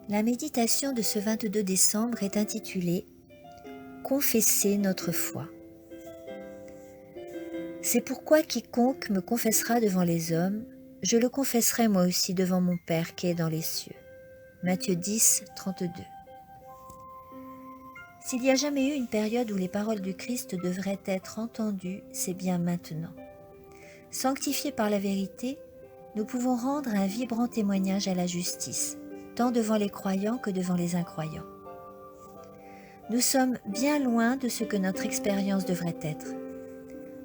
La méditation de ce 22 décembre est intitulée « Confesser notre foi ». C'est pourquoi quiconque me confessera devant les hommes, je le confesserai moi aussi devant mon Père qui est dans les cieux. Matthieu 10, 32. S'il n'y a jamais eu une période où les paroles du Christ devraient être entendues, c'est bien maintenant. Sanctifiés par la vérité, nous pouvons rendre un vibrant témoignage à la justice, tant devant les croyants que devant les incroyants. Nous sommes bien loin de ce que notre expérience devrait être.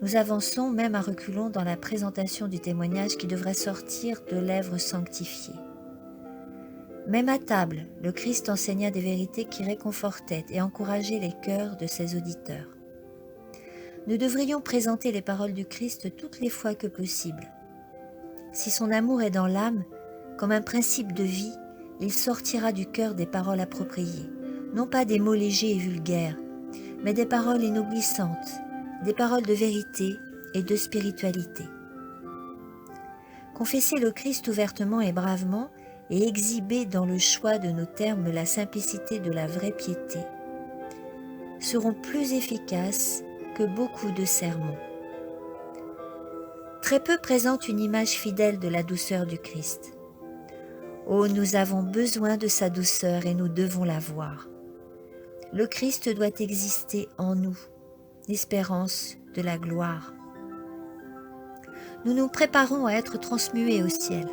Nous avançons même à reculons dans la présentation du témoignage qui devrait sortir de lèvres sanctifiées. Même à table, le Christ enseigna des vérités qui réconfortaient et encourageaient les cœurs de ses auditeurs. Nous devrions présenter les paroles du Christ toutes les fois que possible. Si son amour est dans l'âme, comme un principe de vie, il sortira du cœur des paroles appropriées, non pas des mots légers et vulgaires, mais des paroles inoublissantes, des paroles de vérité et de spiritualité. Confesser le Christ ouvertement et bravement et exhiber dans le choix de nos termes la simplicité de la vraie piété seront plus efficaces que beaucoup de sermons. Très peu présentent une image fidèle de la douceur du Christ. Oh, nous avons besoin de sa douceur et nous devons la voir. Le Christ doit exister en nous, l'espérance de la gloire. Nous nous préparons à être transmués au ciel.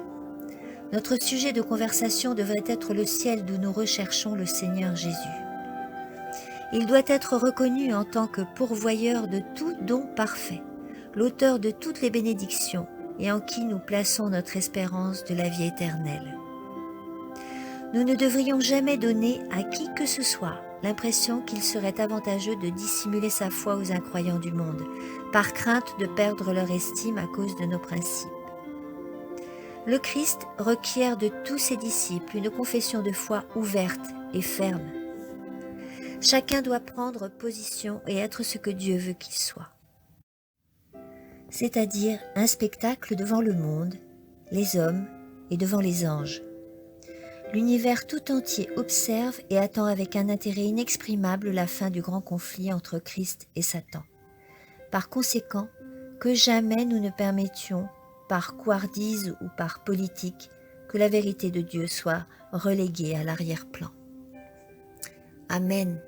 Notre sujet de conversation devrait être le ciel d'où nous recherchons le Seigneur Jésus. Il doit être reconnu en tant que pourvoyeur de tout don parfait, l'auteur de toutes les bénédictions et en qui nous plaçons notre espérance de la vie éternelle. Nous ne devrions jamais donner à qui que ce soit l'impression qu'il serait avantageux de dissimuler sa foi aux incroyants du monde, par crainte de perdre leur estime à cause de nos principes. Le Christ requiert de tous ses disciples une confession de foi ouverte et ferme. Chacun doit prendre position et être ce que Dieu veut qu'il soit. C'est-à-dire un spectacle devant le monde, les hommes et devant les anges. L'univers tout entier observe et attend avec un intérêt inexprimable la fin du grand conflit entre Christ et Satan. Par conséquent, que jamais nous ne permettions, par couardise ou par politique, que la vérité de Dieu soit reléguée à l'arrière-plan. Amen.